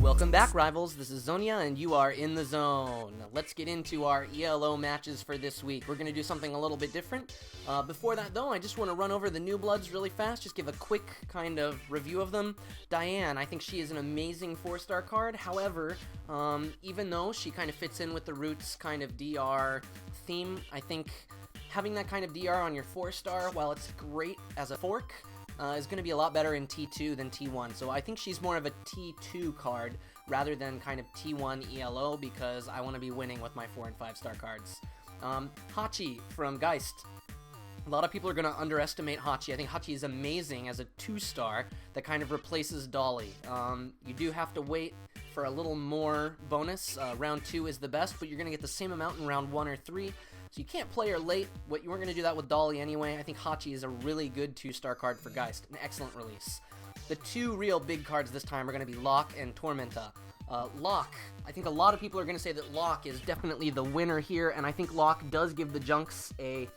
Welcome back, rivals. This is Xonia, and you are in the zone. Let's get into our ELO matches for this week. We're going to do something a little bit different. Before that, though, I just want to run over the new bloods really fast, just give a quick kind of review of them. Diane, I think she is an amazing 4-star card. However, even though she kind of fits in with the Roots kind of DR theme, I think having that kind of DR on your 4-star, while it's great as a fork, is going to be a lot better in T2 than T1. So I think she's more of a T2 card rather than kind of T1 ELO because I want to be winning with my 4 and 5-star cards. Hachi from Geist. A lot of people are going to underestimate Hachi. I think Hachi is amazing as a 2-star that kind of replaces Dolly. You do have to wait for a little more bonus. Round 2 is the best, but you're going to get the same amount in round 1 or 3. So you can't play her late. You weren't going to do that with Dolly anyway. I think Hachi is a really good 2-star card for Geist. An excellent release. The two real big cards this time are going to be Locke and Tormenta. Locke, I think a lot of people are going to say that Locke is definitely the winner here, and I think Locke does give the Junks a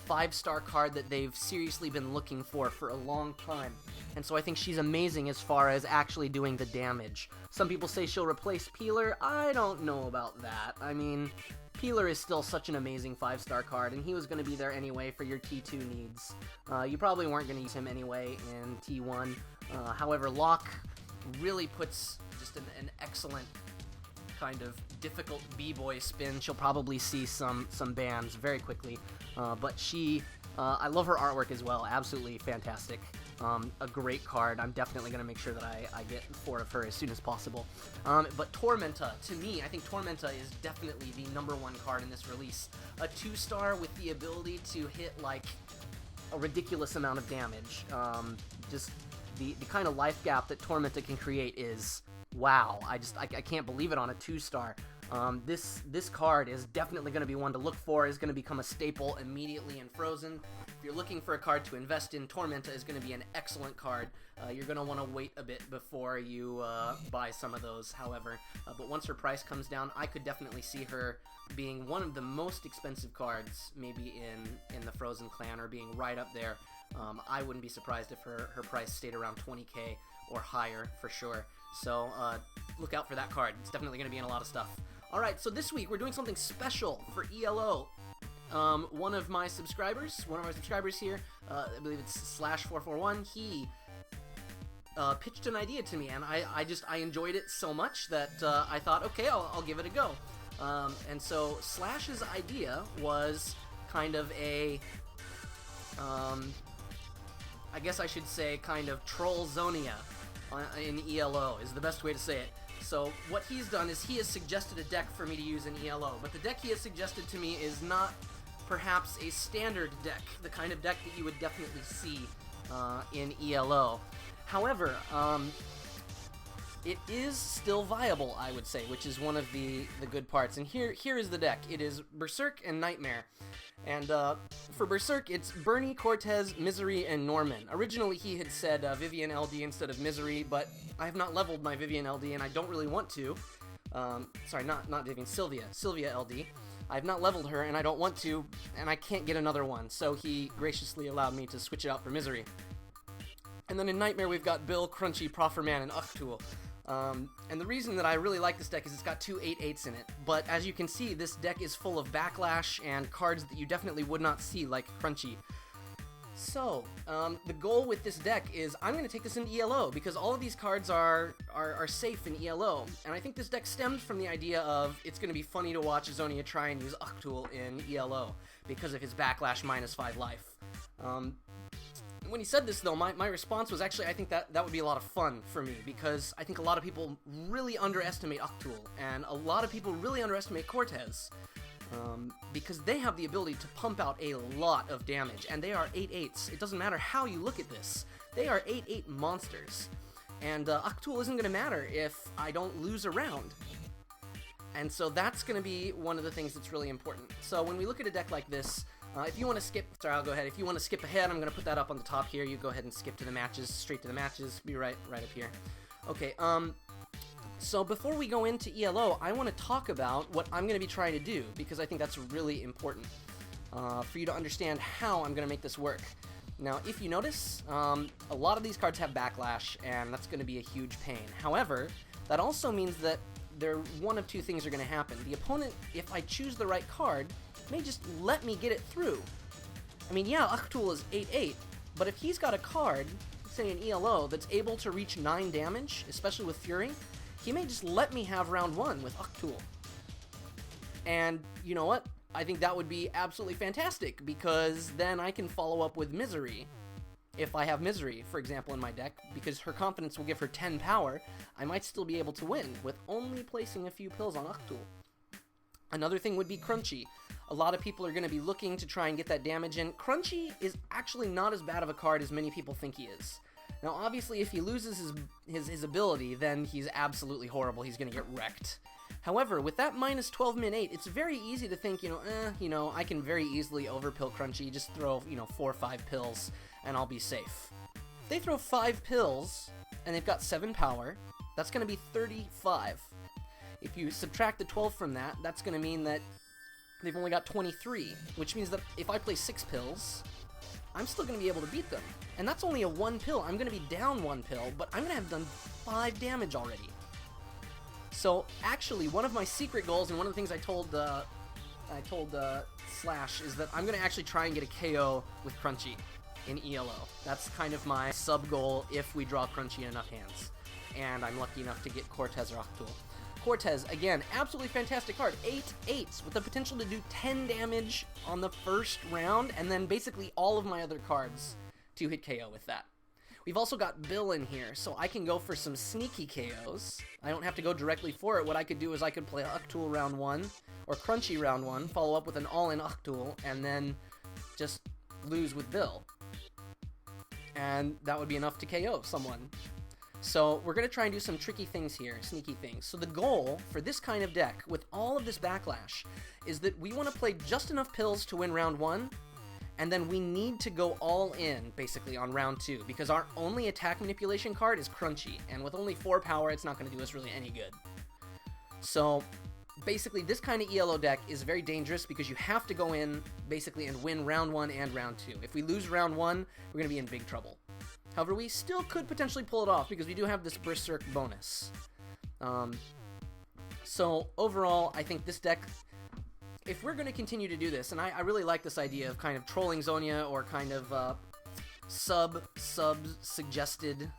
5-star card that they've seriously been looking for a long time. And so I think she's amazing as far as actually doing the damage. Some people say she'll replace Peeler. I don't know about that. I mean, Peeler is still such an amazing 5-star card, and he was going to be there anyway for your T2 needs. You probably weren't going to use him anyway in T1. However, Locke really puts just an excellent kind of difficult B-boy spin. She'll probably see some bans very quickly, but I love her artwork as well. Absolutely fantastic. A great card. I'm definitely going to make sure that I get 4 of her as soon as possible. But Tormenta, to me, I think Tormenta is definitely the #1 card in this release. A 2-star with the ability to hit, like, a ridiculous amount of damage. Just the kind of life gap that Tormenta can create is, wow. I can't believe it on a 2-star. This card is definitely going to be one to look for, is going to become a staple immediately in Frozen. If you're looking for a card to invest in, Tormenta is going to be an excellent card. You're going to want to wait a bit before you buy some of those, however. But once her price comes down, I could definitely see her being one of the most expensive cards, maybe in the Frozen clan, or being right up there. I wouldn't be surprised if her price stayed around 20k or higher, for sure. So look out for that card. It's definitely going to be in a lot of stuff. Alright, so this week we're doing something special for ELO. One of my subscribers here, I believe it's /441, he pitched an idea to me, and I enjoyed it so much that I thought, okay, I'll give it a go. And so Slash's idea was kind of a, I guess I should say kind of troll Xonia in ELO is the best way to say it. So what he's done is he has suggested a deck for me to use in ELO, but the deck he has suggested to me is not perhaps a standard deck, the kind of deck that you would definitely see in ELO. However, it is still viable, I would say, which is one of the good parts. And here is the deck. It is Berserk and Nightmare. And for Berserk, it's Bernie, Cortez, Misery, and Norman. Originally, he had said Vivian LD instead of Misery, but I have not leveled my Vivian LD, and I don't really want to. Sorry, not Vivian, Sylvia LD. I have not leveled her, and I don't want to, and I can't get another one, so he graciously allowed me to switch it out for Misery. And then in Nightmare, we've got Bill, Crunchy, Profferman, and Uchtool. And the reason that I really like this deck is it's got 2 8/8s in it, but as you can see, this deck is full of backlash and cards that you definitely would not see, like Crunchy. So, the goal with this deck is I'm going to take this into ELO, because all of these cards are safe in ELO, and I think this deck stems from the idea of it's going to be funny to watch Xonia try and use Uchtool in ELO, because of his backlash -5 life. When he said this, though, my response was actually I think that would be a lot of fun for me, because I think a lot of people really underestimate Uchtool, and a lot of people really underestimate Cortez, because they have the ability to pump out a lot of damage, and they are 8/8s. It doesn't matter how you look at this. They are 8/8 monsters, and Uchtool isn't going to matter if I don't lose a round. And so that's going to be one of the things that's really important. So when we look at a deck like this, if you want to skip, sorry, I'll go ahead. If you want to skip ahead, I'm going to put that up on the top here. You go ahead and skip to the matches, straight to the matches. Be right up here. Okay, so before we go into ELO, I want to talk about what I'm going to be trying to do, because I think that's really important for you to understand how I'm going to make this work. Now, if you notice, a lot of these cards have backlash, and that's going to be a huge pain. However, that also means that one of two things are going to happen. The opponent, if I choose the right card, may just let me get it through. I mean, yeah, XXII is 8/8, but if he's got a card, say an ELO, that's able to reach 9 damage, especially with Fury, he may just let me have round 1 with XXII. And you know what? I think that would be absolutely fantastic, because then I can follow up with Misery. If I have Misery, for example, in my deck, because her confidence will give her 10 power, I might still be able to win with only placing a few pills on XXII. Another thing would be Crunchy. A lot of people are going to be looking to try and get that damage in. Crunchy is actually not as bad of a card as many people think he is. Now, obviously, if he loses his ability, then he's absolutely horrible. He's going to get wrecked. However, with that minus 12 min 8, it's very easy to think, I can very easily overpill Crunchy, just throw, 4 or 5 pills, and I'll be safe. If they throw 5 pills, and they've got 7 power, that's going to be 35. If you subtract the 12 from that, that's going to mean that they've only got 23, which means that if I play 6 pills, I'm still going to be able to beat them. And that's only a 1 pill. I'm going to be down 1 pill, but I'm going to have done 5 damage already. So, actually, one of my secret goals, and one of the things I told Slash, is that I'm going to actually try and get a KO with Crunchy in ELO. That's kind of my sub-goal if we draw Crunchy in enough hands. And I'm lucky enough to get Cortez or XXII. Cortez, again, absolutely fantastic card. 8/8s with the potential to do 10 damage on the first round, and then basically all of my other cards to hit KO with that. We've also got Bill in here, so I can go for some sneaky KOs. I don't have to go directly for it. What I could do is I could play XXII round 1, or Crunchy round 1, follow up with an all-in XXII, and then just lose with Bill. And that would be enough to KO someone. So we're going to try and do some tricky things here, sneaky things. So the goal for this kind of deck, with all of this backlash, is that we want to play just enough pills to win round 1, and then we need to go all in, basically, on round 2, because our only attack manipulation card is Crunchy, and with only 4 power, it's not going to do us really any good. So, basically, this kind of ELO deck is very dangerous, because you have to go in, basically, and win round 1 and round 2. If we lose round 1, we're going to be in big trouble. However, we still could potentially pull it off, because we do have this Berserk bonus. So, overall, I think this deck, if we're going to continue to do this, and I really like this idea of kind of trolling Xonia, or kind of suggested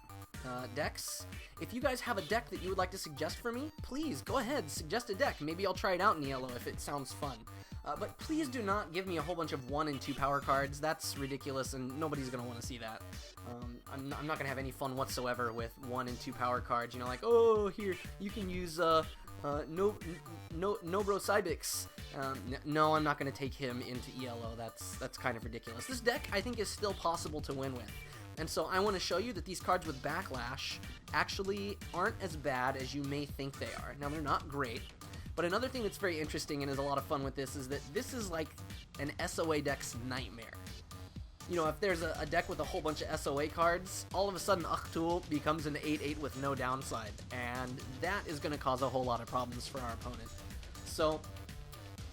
decks. If you guys have a deck that you would like to suggest for me, please go ahead, suggest a deck. Maybe I'll try it out in ELO if it sounds fun. But please do not give me a whole bunch of 1 and 2 power cards. That's ridiculous, and nobody's going to want to see that. I'm not going to have any fun whatsoever with 1 and 2 power cards. Like, oh, here, you can use Nobro Cybix. No, I'm not going to take him into ELO. That's kind of ridiculous. This deck, I think, is still possible to win with. And so I want to show you that these cards with backlash actually aren't as bad as you may think they are. Now, they're not great. But another thing that's very interesting and is a lot of fun with this is that this is like an SOA deck's nightmare. If there's a deck with a whole bunch of SOA cards, all of a sudden XXII becomes an 8/8 with no downside, and that is going to cause a whole lot of problems for our opponent. So,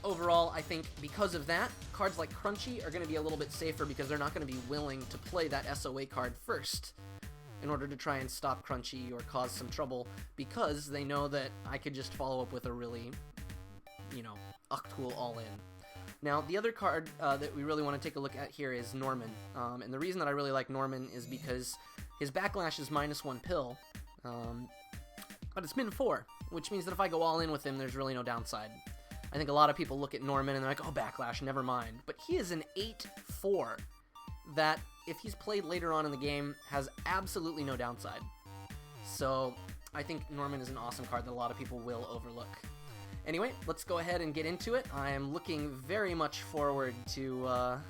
overall, I think because of that, cards like Crunchy are going to be a little bit safer, because they're not going to be willing to play that SOA card first in order to try and stop Crunchy or cause some trouble, because they know that I could just follow up with a really, XXII all-in. Now, the other card that we really want to take a look at here is Norman, and the reason that I really like Norman is because his backlash is -1 pill, but it's min 4, which means that if I go all in with him, there's really no downside. I think a lot of people look at Norman and they're like, oh, backlash, never mind, but he is an 8/4 that, if he's played later on in the game, has absolutely no downside. So I think Norman is an awesome card that a lot of people will overlook. Anyway, let's go ahead and get into it. I am looking very much forward to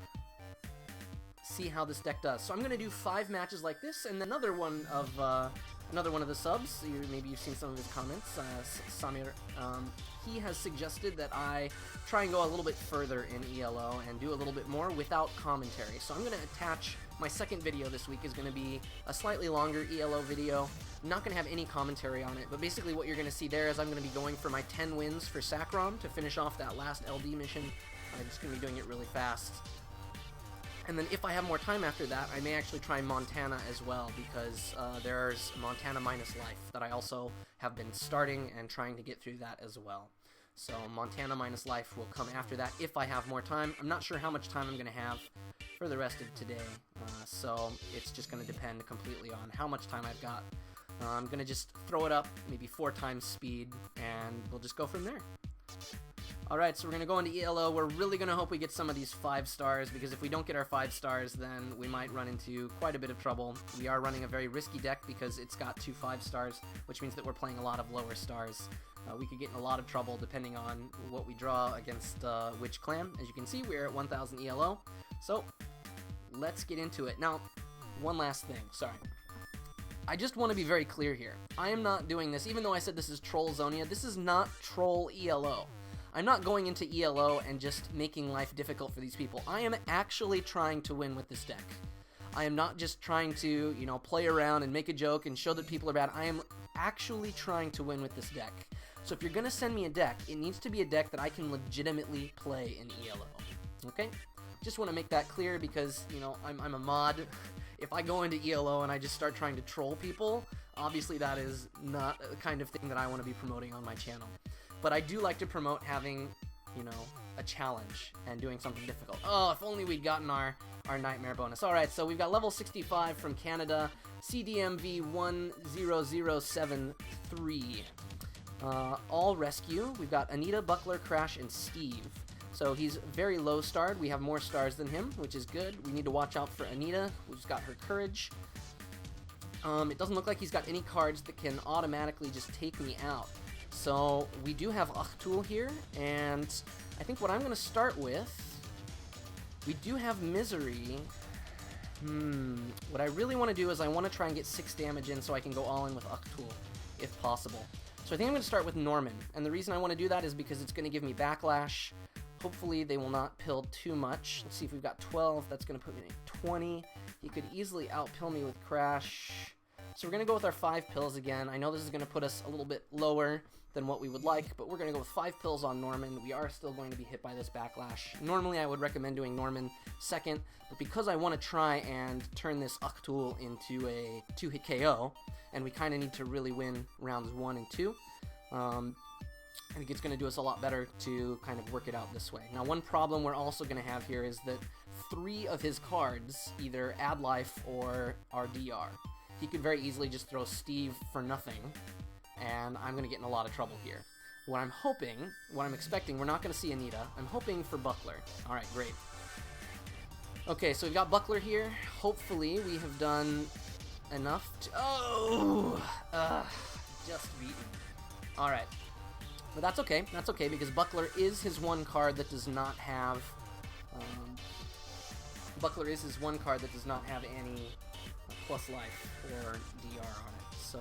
see how this deck does. So I'm going to do 5 matches like this, and another one of the subs, maybe you've seen some of his comments, Samir, he has suggested that I try and go a little bit further in ELO and do a little bit more without commentary. So I'm going to attach, my second video this week is going to be a slightly longer ELO video. I'm not going to have any commentary on it, but basically what you're going to see there is I'm going to be going for my 10 wins for Sacrom to finish off that last LD mission. I'm just going to be doing it really fast. And then if I have more time after that, I may actually try Montana as well, because there's Montana minus life that I also have been starting and trying to get through that as well. So Montana minus life will come after that if I have more time. I'm not sure how much time I'm going to have for the rest of today, so it's just going to depend completely on how much time I've got. I'm going to just throw it up, maybe 4 times speed, and we'll just go from there. Alright, so we're going to go into ELO. We're really going to hope we get some of these 5 stars, because if we don't get our 5 stars, then we might run into quite a bit of trouble. We are running a very risky deck because it's got 2 5 stars, which means that we're playing a lot of lower stars. We could get in a lot of trouble depending on what we draw against which clan. As you can see, we're at 1000 ELO, so let's get into it. Now, one last thing, sorry. I just want to be very clear here. I am not doing this, even though I said this is Troll Xonia, this is not Troll ELO. I'm not going into ELO and just making life difficult for these people. I am actually trying to win with this deck. I am not just trying to, you know, play around and make a joke and show that people are bad. I am actually trying to win with this deck. So if you're going to send me a deck, it needs to be a deck that I can legitimately play in ELO. Okay? Just want to make that clear because, you know, I'm a mod. If I go into ELO and I just start trying to troll people, obviously that is not the kind of thing that I want to be promoting on my channel. But I do like to promote having, you know, a challenge and doing something difficult. Oh, if only we'd gotten our nightmare bonus. Alright, so we've got level 65 from Canada, CDMV 10073. All rescue. We've got Anita, Buckler, Crash, and Steve. So he's very low starred. We have more stars than him, which is good. We need to watch out for Anita, who's got her courage. It doesn't look like he's got any cards that can automatically just take me out. So we do have XXII here, and I think what I'm going to start with, we do have Misery. What I really want to do is I want to try and get 6 damage in so I can go all in with XXII, if possible. So I think I'm going to start with Norman, and the reason I want to do that is because it's going to give me backlash. Hopefully they will not pill too much. Let's see if we've got 12. That's going to put me at 20. He could easily outpill me with Crash. So we're going to go with our 5 pills again. I know this is going to put us a little bit lower than what we would like, but we're going to go with 5 pills on Norman. We are still going to be hit by this backlash. Normally I would recommend doing Norman second, but because I want to try and turn this XXII into a 2-hit KO, and we kind of need to really win rounds 1 and 2, I think it's going to do us a lot better to kind of work it out this way. Now, one problem we're also going to have here is that 3 of his cards either add life or are DR. He could very easily just throw Steve for nothing, and I'm going to get in a lot of trouble here. What I'm hoping, what I'm expecting, we're not going to see Anita. I'm hoping for Buckler. Alright, great. Okay, so we've got Buckler here. Hopefully we have done enough to... Oh! Just beaten. Alright. But that's okay. That's okay, because Buckler is his one card that does not have... Buckler is his one card that does not have any plus life or DR on it. So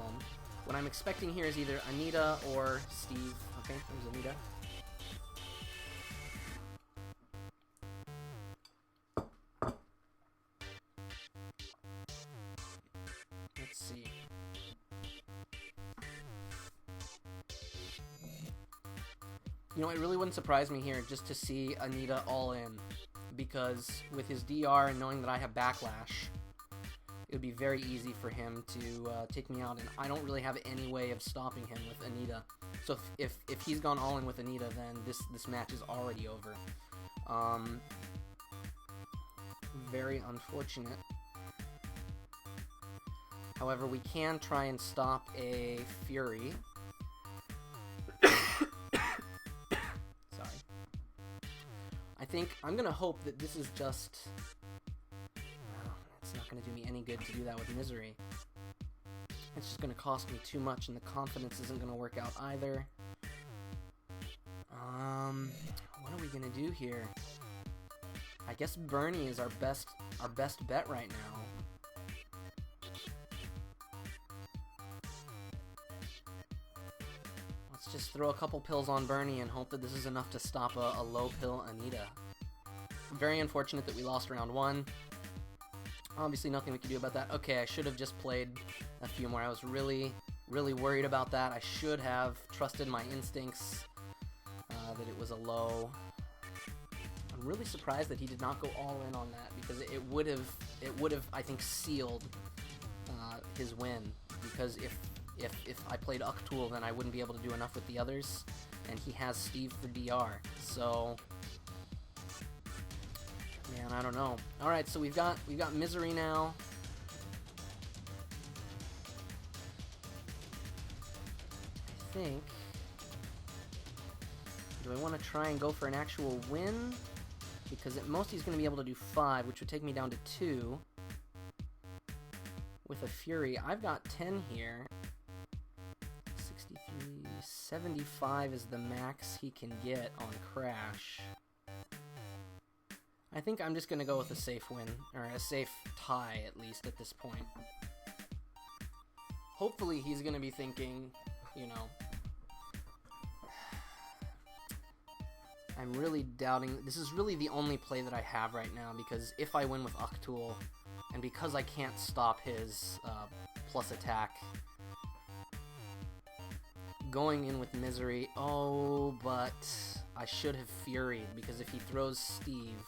what I'm expecting here is either Anita or Steve. Okay, there's Anita. Let's see. You know, it really wouldn't surprise me here just to see Anita all in, because with his DR and knowing that I have backlash, it would be very easy for him to take me out, and I don't really have any way of stopping him with Anita. So if he's gone all in with Anita, then this match is already over. Very unfortunate. However, we can try and stop a Fury. Sorry. I think I'm gonna hope that this is just... It's not going to do me any good to do that with Misery. It's just going to cost me too much, and the confidence isn't going to work out either. What are we going to do here? I guess Bernie is our best bet right now. Let's just throw a couple pills on Bernie and hope that this is enough to stop a low pill Anita. Very unfortunate that we lost round 1. Obviously nothing we can do about that. Okay, I should have just played a few more. I was really worried about that. I should have trusted my instincts that it was a low. I'm I'm really surprised that he did not go all in on that, because it would have, I think, sealed his win. Because if I played XXII, then I wouldn't be able to do enough with the others, and he has Steve for DR. So, man, I don't know. All right, so we've got Misery now. I think. Do I want to try and go for an actual win? Because at most he's going to be able to do 5, which would take me down to 2. With a Fury, I've got 10 here. 63, 75 is the max he can get on Crash. I think I'm just going to go with a safe win, or a safe tie at least at this point. Hopefully he's going to be thinking, you know, I'm really doubting. This is really the only play that I have right now, because if I win with XXII, and because I can't stop his plus attack, going in with Misery, oh, but I should have Furied, because if he throws Steve,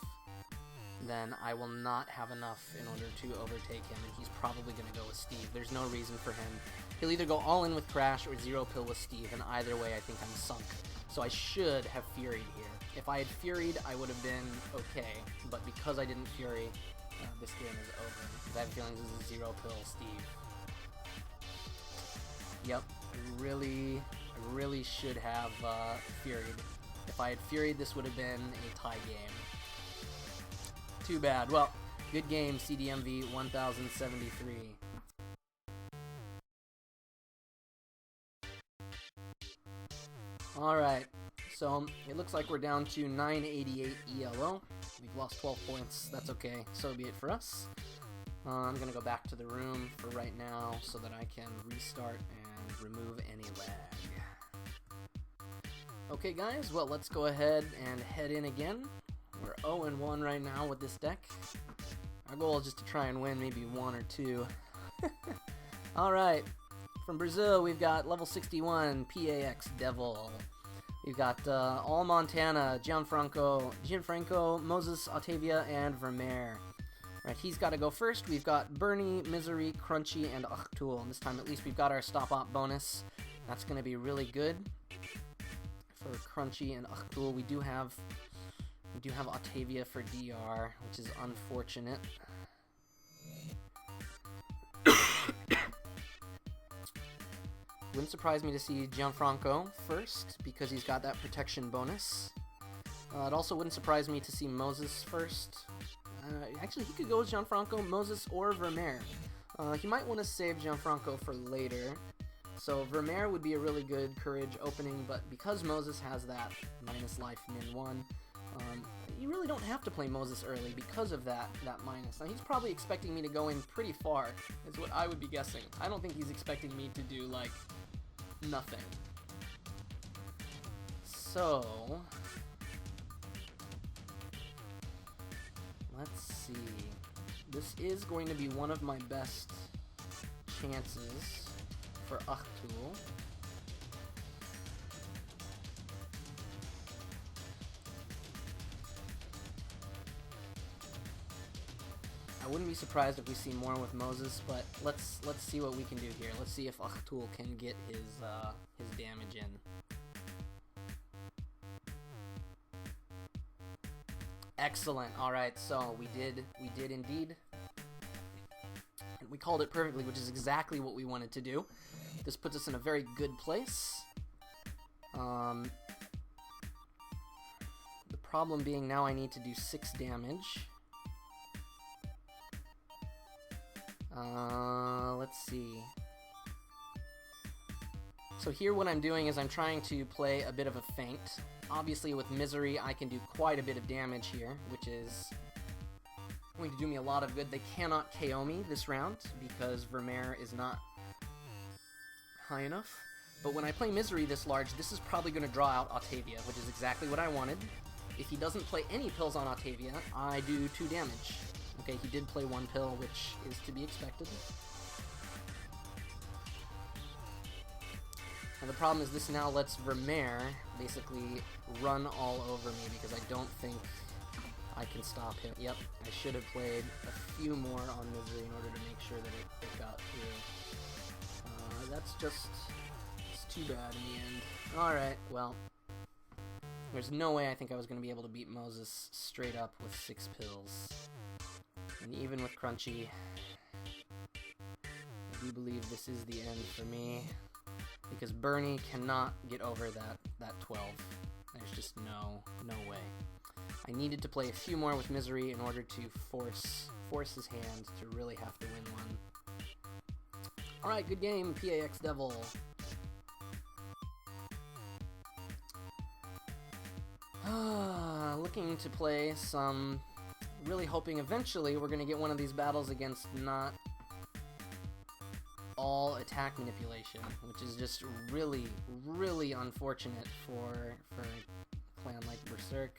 then I will not have enough in order to overtake him, and he's probably going to go with Steve. There's no reason for him. He'll either go all in with Crash or zero pill with Steve, and either way I think I'm sunk. So I should have Furied here. If I had Furied, I would have been okay, but because I didn't Fury, this game is over. I have feelings this is zero pill Steve. Yep, I really should have Furied. If I had Furied, this would have been a tie game. Too bad. Well, good game, CDMV 1073. Alright, so it looks like we're down to 988 ELO. We've lost 12 points. That's okay. So be it for us. I'm going to go back to the room for right now so that I can restart and remove any lag. Okay, guys, well, let's go ahead and head in again. We're 0-1 right now with this deck. Our goal is just to try and win maybe 1 or 2. Alright, from Brazil, we've got level 61, PAX Devil. We've got All Montana, Gianfranco, Moses, Octavia, and Vermeer. Right, he's got to go first. We've got Bernie, Misery, Crunchy, and XXII. And this time, at least, we've got our stop-op bonus. That's going to be really good for Crunchy and XXII. We do have Octavia for DR, which is unfortunate. Wouldn't surprise me to see Gianfranco first, because he's got that protection bonus. It also wouldn't surprise me to see Moses first. Actually, he could go with Gianfranco, Moses, or Vermeer. He might want to save Gianfranco for later. So Vermeer would be a really good courage opening, but because Moses has that minus life min 1, you really don't have to play Moses early because of that minus. Now, he's probably expecting me to go in pretty far, is what I would be guessing. I don't think he's expecting me to do, like, nothing. So, let's see. This is going to be one of my best chances for XXII. I wouldn't be surprised if we see more with Moses, but let's see what we can do here. Let's see if XXII can get his damage in. Excellent. All right, so we did indeed. And we called it perfectly, which is exactly what we wanted to do. This puts us in a very good place. The problem being now I need to do 6 damage. Let's see. So here what I'm doing is I'm trying to play a bit of a feint. Obviously with Misery I can do quite a bit of damage here, which is going to do me a lot of good. They cannot KO me this round because Vermeer is not high enough. But when I play Misery this large, this is probably going to draw out Octavia, which is exactly what I wanted. If he doesn't play any pills on Octavia, I do 2 damage. Okay, he did play 1 pill, which is to be expected. And the problem is this now lets Vermeer basically run all over me because I don't think I can stop him. Yep, I should have played a few more on Misery in order to make sure that it got through. That's just... it's too bad in the end. Alright, well... there's no way I think I was going to be able to beat Moses straight up with 6 pills. And even with Crunchy, I do believe this is the end for me. Because Bernie cannot get over that 12. There's just no way. I needed to play a few more with Misery in order to force his hand to really have to win one. Alright, good game, PAX Devil. Looking to play some... really hoping eventually we're going to get one of these battles against not all attack manipulation, which is just really, really unfortunate for a clan like Berserk.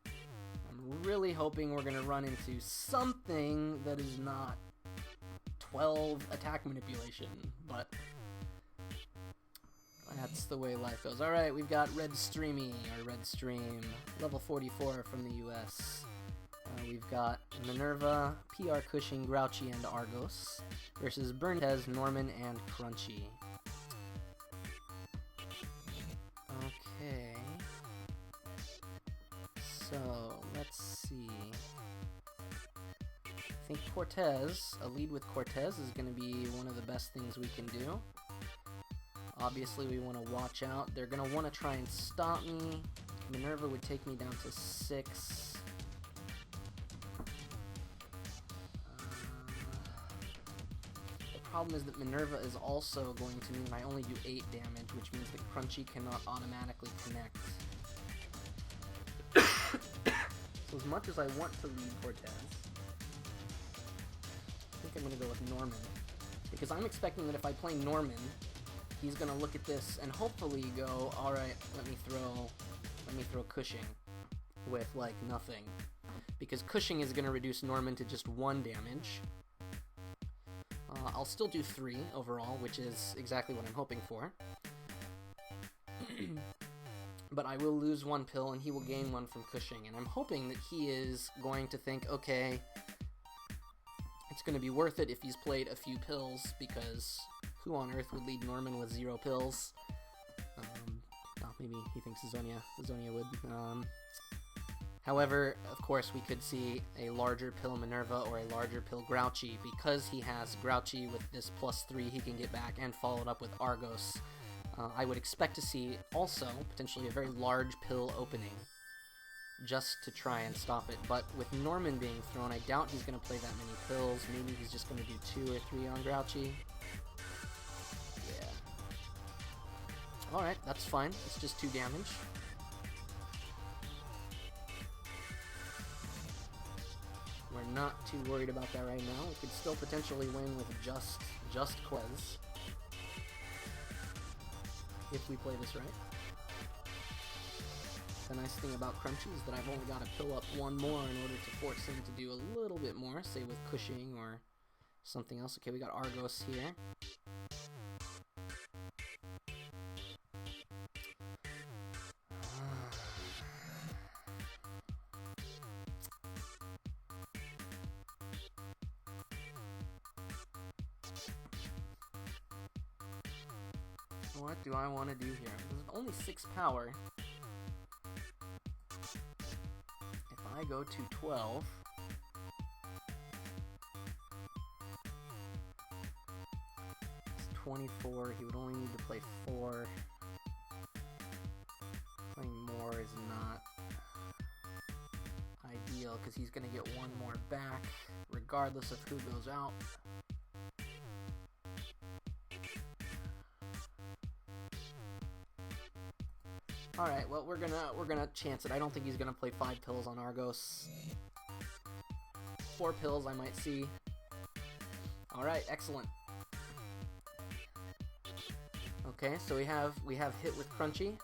I'm really hoping we're going to run into something that is not 12 attack manipulation, but that's the way life goes. Alright, we've got Red Streamy, or Red Stream, level 44 from the US. We've got Minerva, PR Cushing, Grouchy, and Argos versus Berntes, Norman, and Crunchy. Okay. So, let's see. I think Cortez, a lead with Cortez, is going to be one of the best things we can do. Obviously, we want to watch out. They're going to want to try and stop me. Minerva would take me down to 6. The problem is that Minerva is also going to mean I only do 8 damage, which means that Crunchy cannot automatically connect. So as much as I want to lead Cortez, I think I'm going to go with Norman. Because I'm expecting that if I play Norman, he's going to look at this and hopefully go, alright, let me throw Cushing with, like, nothing. Because Cushing is going to reduce Norman to just 1 damage. I'll still do 3 overall, which is exactly what I'm hoping for. But I will lose 1 pill and he will gain 1 from Cushing, and I'm hoping that he is going to think, okay, it's going to be worth it if he's played a few pills, because who on earth would lead Norman with 0 pills? Maybe he thinks Xonia would. However, of course, we could see a larger pill Minerva or a larger pill Grouchy. Because he has Grouchy with this +3 he can get back and followed up with Argos, I would expect to see also potentially a very large pill opening just to try and stop it. But with Norman being thrown, I doubt he's going to play that many pills. Maybe he's just going to do 2 or 3 on Grouchy. Yeah. Alright, that's fine. It's just 2 damage. We're not too worried about that right now. We could still potentially win with just Quez. If we play this right. The nice thing about Crunchy is that I've only got to pill up 1 more in order to force him to do a little bit more, say with Cushing or something else. Okay, we got Argos here. What do I want to do here? There's only 6 power. If I go to 12, it's 24. He would only need to play 4. Playing more is not ideal because he's going to get 1 more back regardless of who goes out. Alright, well, we're gonna chance it. I don't think he's gonna play 5 pills on Argos. 4 pills I might see. Alright, excellent. Okay, so we have hit with Crunchy.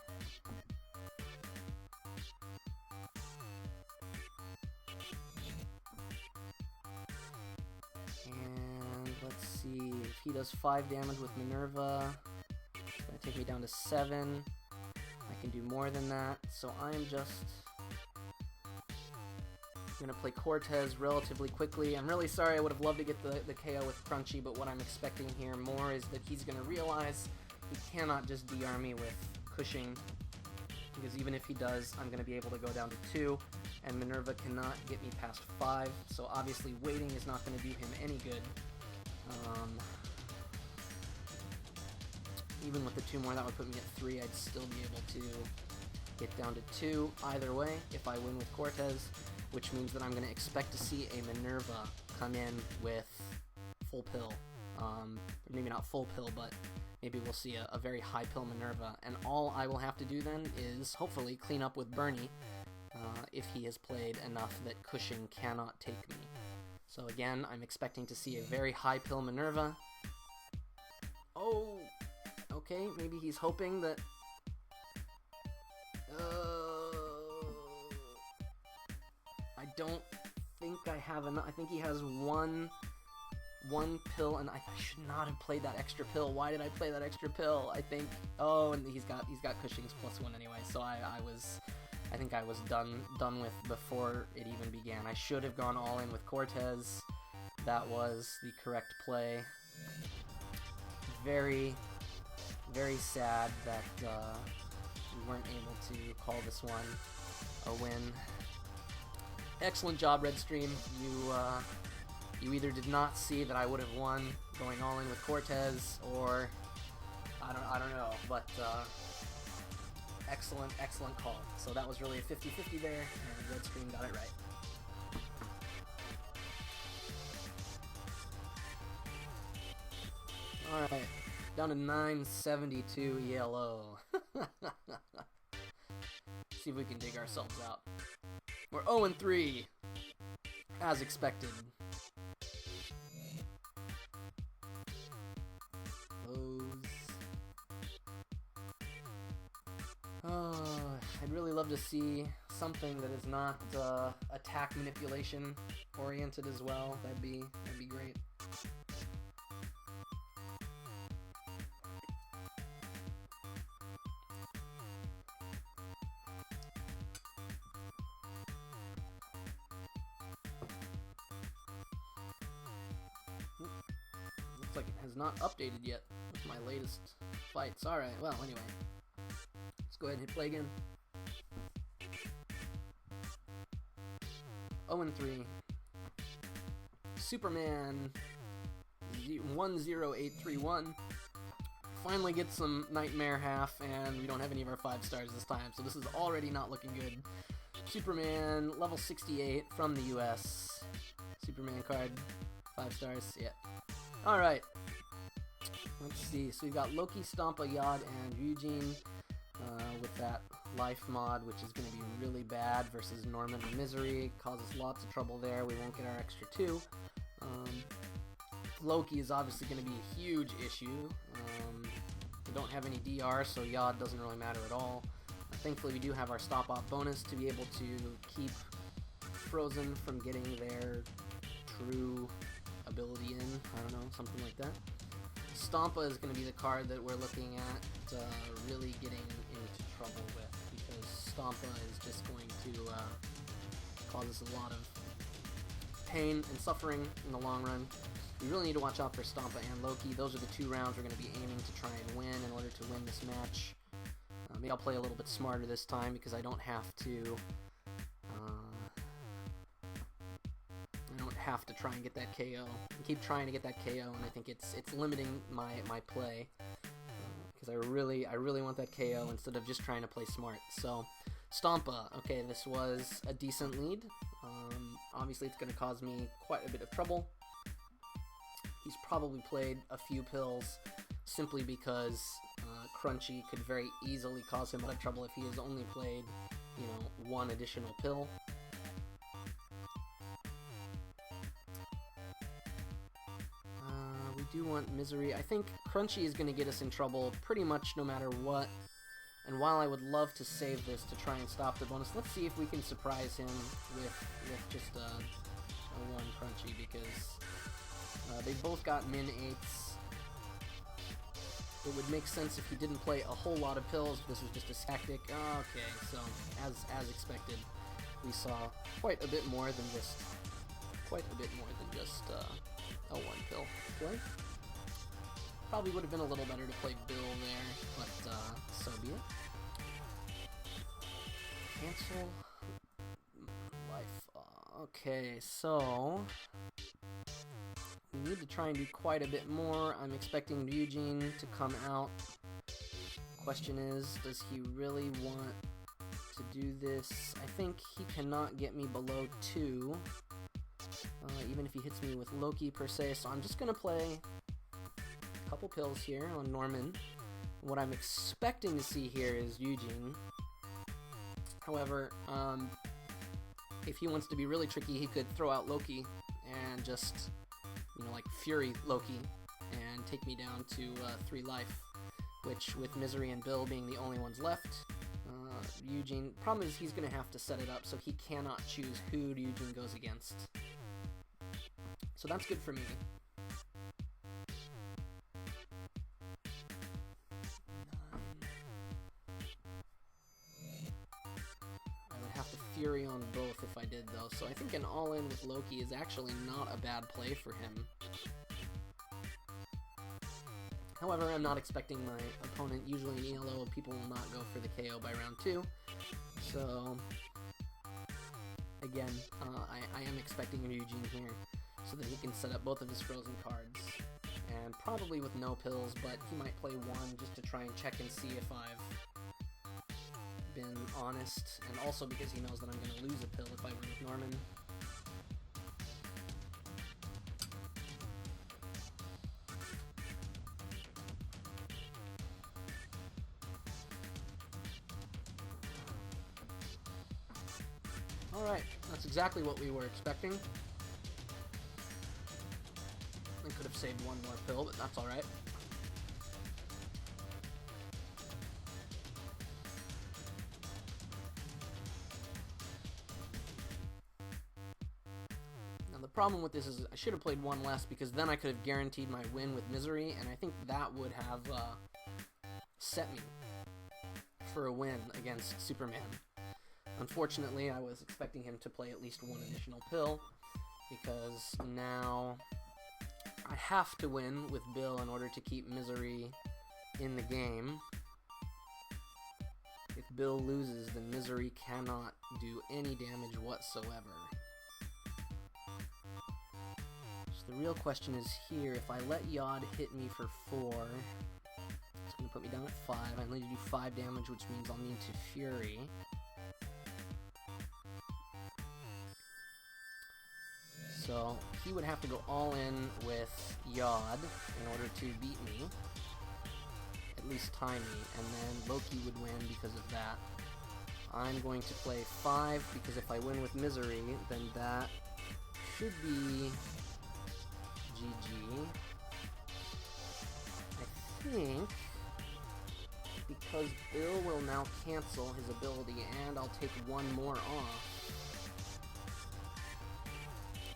And let's see, if he does 5 damage with Minerva, it's gonna take me down to 7. I can do more than that, so I'm just I'm going to play Cortez relatively quickly. I'm really sorry, I would have loved to get the KO with Crunchy, but what I'm expecting here more is that he's going to realize he cannot just DR me with Cushing, because even if he does, I'm going to be able to go down to 2, and Minerva cannot get me past 5, so obviously waiting is not going to do him any good. Even with the 2 more, that would put me at 3, I'd still be able to get down to 2 either way if I win with Cortez, which means that I'm going to expect to see a Minerva come in with full pill. Maybe not full pill, but maybe we'll see a very high pill Minerva, and all I will have to do then is hopefully clean up with Bernie if he has played enough that Cushing cannot take me. So again, I'm expecting to see a very high pill Minerva. Oh, okay, maybe he's hoping that... I don't think I have enough. I think he has one pill, and I should not have played that extra pill. Why did I play that extra pill? I think, oh, and he's got Cushing's +1 anyway, so I think I was done with before it even began. I should have gone all in with Cortez. That was the correct play. Very, very sad that we weren't able to call this one a win. Excellent job, Redstream. You either did not see that I would have won going all in with Cortez, or I don't know, but excellent call. So that was really a 50-50 there, and Redstream got it right. Alright, down to 972 ELO. See if we can dig ourselves out. We're 0-3, as expected. Oh, I'd really love to see something that is not attack manipulation oriented as well. That'd be great. Looks like it has not updated yet with my latest fights. Alright, well, anyway. Let's go ahead and hit play again. 0-3. Superman 10831 finally gets some Nightmare half, and we don't have any of our 5 stars this time, so this is already not looking good. Superman, level 68 from the US. Superman card, 5 stars, yeah. Alright. Let's see, so we've got Loki, Stompa, Yod, and Eugene with that life mod, which is going to be really bad versus Norman and Misery. Causes lots of trouble there. We won't get our extra 2. Loki is obviously going to be a huge issue. We don't have any DR, so Yod doesn't really matter at all. Thankfully, we do have our stop-off bonus to be able to keep Frozen from getting their true ability in. I don't know, something like that. Stompa is going to be the card that we're looking at really getting into trouble with, because Stompa is just going to cause us a lot of pain and suffering in the long run. We really need to watch out for Stompa and Loki. Those are the 2 rounds we're going to be aiming to try and win in order to win this match. Maybe I'll play a little bit smarter this time, because I don't have to try and get that KO. I keep trying to get that KO, and I think it's limiting my play, because I really want that KO instead of just trying to play smart. So Stompa, okay, this was a decent lead. Obviously it's going to cause me quite a bit of trouble. He's probably played a few pills simply because Crunchy could very easily cause him a lot of trouble if he has only played, 1 additional pill. We do want Misery. I think Crunchy is going to get us in trouble pretty much no matter what. And while I would love to save this to try and stop the bonus, let's see if we can surprise him with just a 1 Crunchy, because they both got min 8s. It would make sense if he didn't play a whole lot of pills. This was just a tactic. Okay, so as expected. we saw quite a bit more than just a one pill play. Probably would have been a little better to play Bill there, but so be it. Cancel life. Okay, so we need to try and do quite a bit more. I'm expecting Ryujin to come out. Question is, does he really want to do this? I think he cannot get me below 2, even if he hits me with Loki per se, so I'm just going to play a couple pills here on Norman. What I'm expecting to see here is Ryujin. However, if he wants to be really tricky, he could throw out Loki and just, you know, like Fury Loki and take me down to 3 life, which with Misery and Bill being the only ones left, Ryujin, problem is he's going to have to set it up so he cannot choose who Ryujin goes against. So that's good for me. Fury on both if I did though, so I think an all-in with Loki is actually not a bad play for him. However, I'm not expecting my opponent, usually in ELO, people will not go for the KO by round 2, so again, I am expecting Ryujin here, so that he can set up both of his frozen cards, and probably with no pills, but he might play 1 just to try and check and see if I've been honest, and also because he knows that I'm going to lose a pill if I win with Norman. Alright, that's exactly what we were expecting. I could have saved 1 more pill, but that's alright. The problem with this is I should have played 1 less, because then I could have guaranteed my win with Misery, and I think that would have set me for a win against Superman. Unfortunately, I was expecting him to play at least 1 additional pill, because now I have to win with Bill in order to keep Misery in the game. If Bill loses, then Misery cannot do any damage whatsoever. The real question is here, if I let Yod hit me for 4, it's going to put me down at 5. I need to do 5 damage, which means I'll need to Fury. So he would have to go all in with Yod in order to beat me, at least tie me, and then Loki would win because of that. I'm going to play 5, because if I win with Misery, then that should be GG. I think because Bill will now cancel his ability and I'll take 1 more off,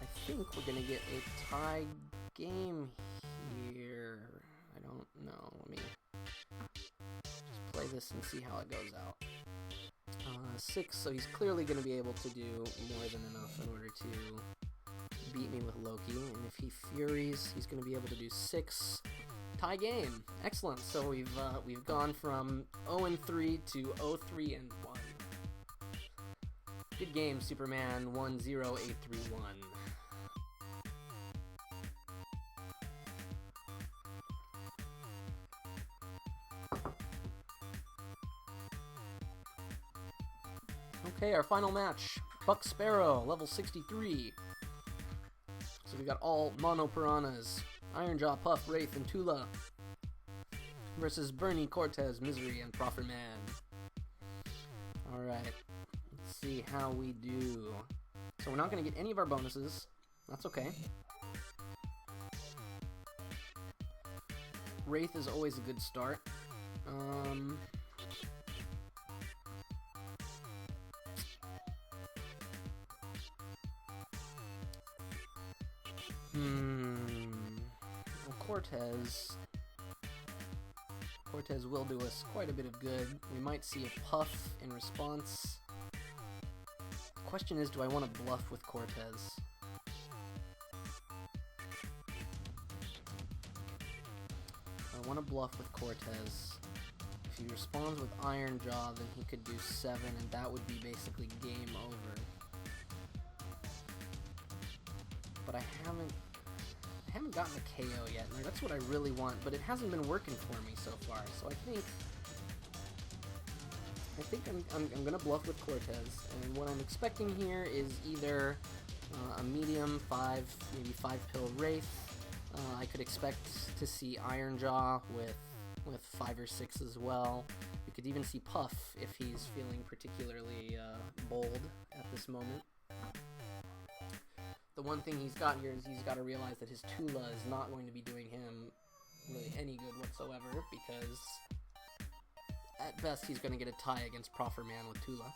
I think we're gonna get a tie game here. I don't know. Let me just play this and see how it goes out. 6, so he's clearly gonna be able to do more than enough in order to beat me with Loki, and if he Furies, he's going to be able to do 6. Tie game. Excellent. So we've gone from 0-3 to 0-3-1. Good game, Superman 10831. Okay, our final match. Buck Sparrow, level 63. So we got all Mono Piranhas, Ironjaw, Puff, Wraith, and Tula versus Bernie, Cortez, Misery, and Proffer Man. Alright, let's see how we do. So we're not going to get any of our bonuses. That's okay. Wraith is always a good start. Well, Cortez will do us quite a bit of good. We might see a Puff in response. question is, do I want to bluff with Cortez? I want to bluff with Cortez. If he responds with Iron Jaw, then he could do 7, and that would be basically game over. But I haven't gotten a KO yet, and that's what I really want, but it hasn't been working for me so far, so I think I'm gonna bluff with Cortez, and what I'm expecting here is either a medium 5, maybe 5-pill Wraith. I could expect to see Iron Jaw with 5 or 6 as well. We could even see Puff if he's feeling particularly bold at this moment. The one thing he's got here is he's got to realize that his Tula is not going to be doing him really any good whatsoever, because at best he's going to get a tie against Profferman with Tula.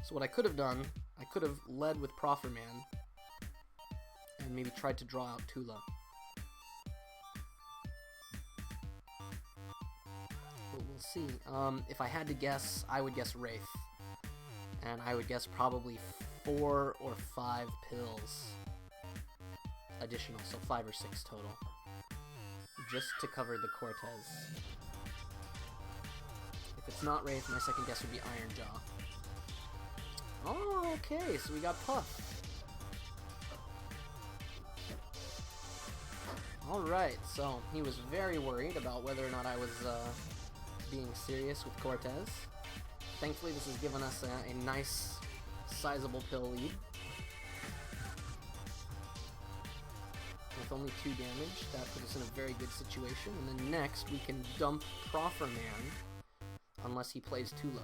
So what I could have done, I could have led with Profferman and maybe tried to draw out Tula. But we'll see. If I had to guess, I would guess Wraith. And I would guess probably 4 or 5 pills additional, so 5 or 6 total, just to cover the Cortez. If it's not Wraith, my second guess would be Iron Jaw. Oh, okay, so we got Puff. Alright, so he was very worried about whether or not I was being serious with Cortez. Thankfully, this has given us a nice, sizable pill lead. With only 2 damage, that puts us in a very good situation. And then next, we can dump Profferman, unless he plays Tula.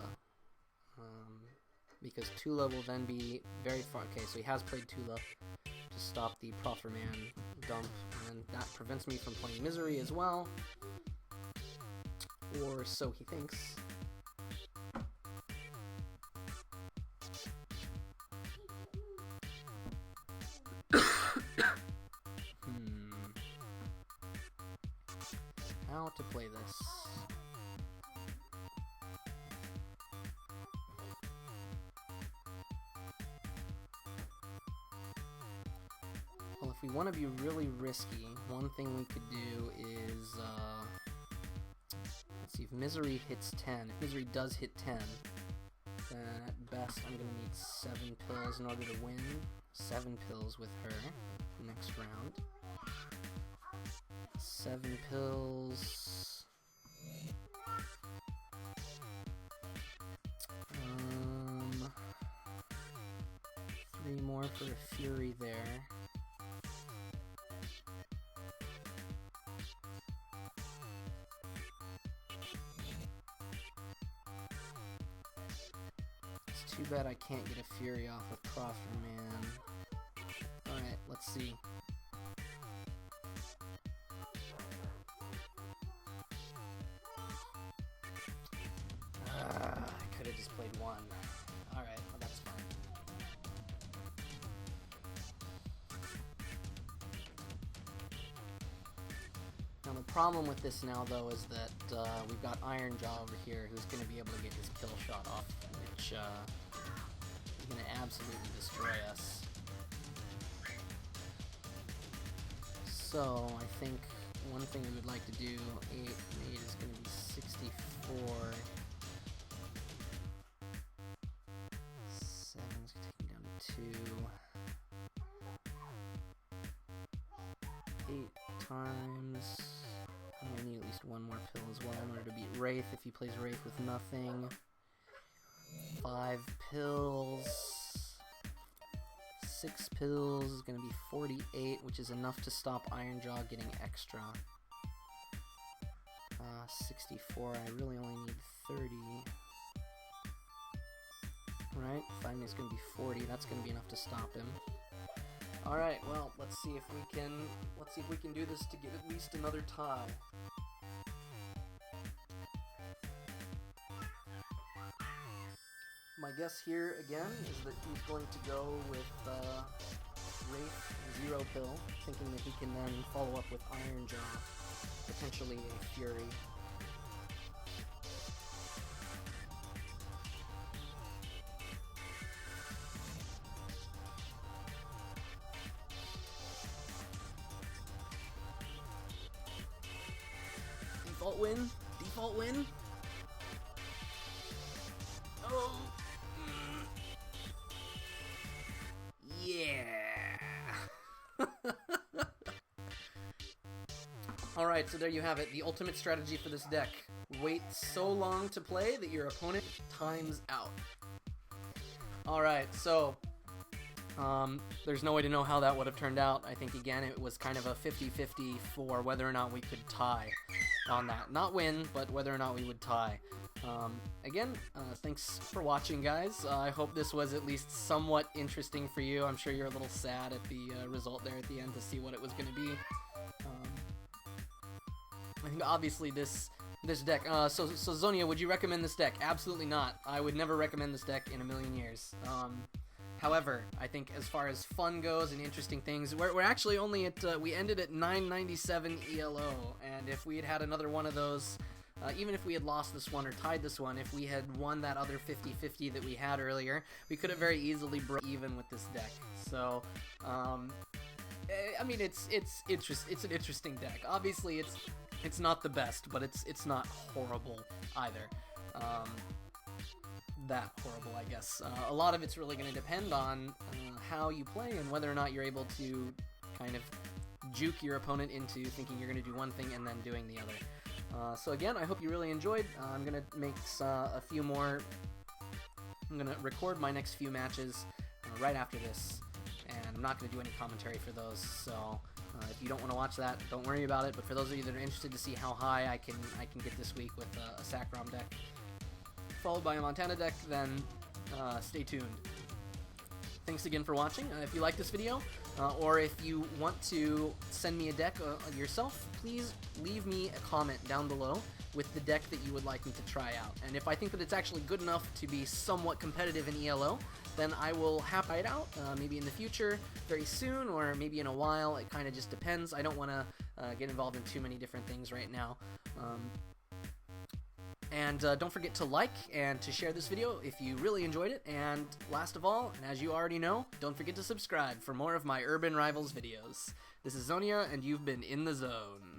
Because Tula will then be very far. Okay, so he has played Tula to stop the Profferman dump, and that prevents me from playing Misery as well. Or so he thinks. How to play this? Well, if we want to be really risky, one thing we could do is, let's see, if Misery hits 10, if Misery does hit 10, then at best I'm going to need 7 pills in order to win. 7 pills with her next round. 7 pills. 3 more for a Fury there. It's too bad I can't get a Fury off with Profferman. Alright, let's see. I could have just played 1. Alright, well that's fine. Now the problem with this now though is that we've got Iron Jaw over here who's going to be able to get his kill shot off, which is going to absolutely destroy us. So I think one thing we would like to do, 8 and 8 is going to be 64. 7's taking down to 2. 8 times. I'm going to need at least 1 more pill as well in order to beat Wraith if he plays Wraith with nothing. 5 pills. 6 pills is going to be 48, which is enough to stop Iron Jaw getting extra. 64, I really only need 30. Right? Finally it's going to be 40, that's going to be enough to stop him. Alright, well, let's see if we can do this to get at least another tie. My guess here, again, is that he's going to go with Wraith 0 pill, thinking that he can then follow up with Iron Jaw, potentially a Fury. Default win? Default win? Oh! Yeah! Alright, so there you have it. The ultimate strategy for this deck. Wait so long to play that your opponent times out. Alright, so there's no way to know how that would have turned out. I think, again, it was kind of a 50-50 for whether or not we could tie on that. Not win, but whether or not we would tie. Again, thanks for watching, guys. I hope this was at least somewhat interesting for you. I'm sure you're a little sad at the result there at the end to see what it was going to be. I think obviously this deck, so Xonia, would you recommend this deck? Absolutely not. I would never recommend this deck in a million years. However, I think as far as fun goes and interesting things, we're actually only at, we ended at 997 ELO, and if we had had another one of those, even if we had lost this one or tied this one, if we had won that other 50-50 that we had earlier, we could have very easily broke even with this deck. So, I mean, it's an interesting deck. Obviously, it's not the best, but it's not horrible either. That horrible, I guess. A lot of it's really going to depend on how you play and whether or not you're able to kind of juke your opponent into thinking you're going to do one thing and then doing the other. So again, I hope you really enjoyed. I'm going to make a few more. I'm going to record my next few matches right after this, and I'm not going to do any commentary for those. So if you don't want to watch that, don't worry about it. But for those of you that are interested to see how high I can get this week with a Sacrom deck, followed by a Montana deck, then stay tuned. Thanks again for watching. If you like this video, or if you want to send me a deck yourself, please leave me a comment down below with the deck that you would like me to try out. And if I think that it's actually good enough to be somewhat competitive in ELO, then I will try it out, maybe in the future, very soon, or maybe in a while. It kind of just depends. I don't want to get involved in too many different things right now. And don't forget to like and to share this video if you really enjoyed it. And last of all, and as you already know, don't forget to subscribe for more of my Urban Rivals videos. This is Xonia, and you've been in the zone.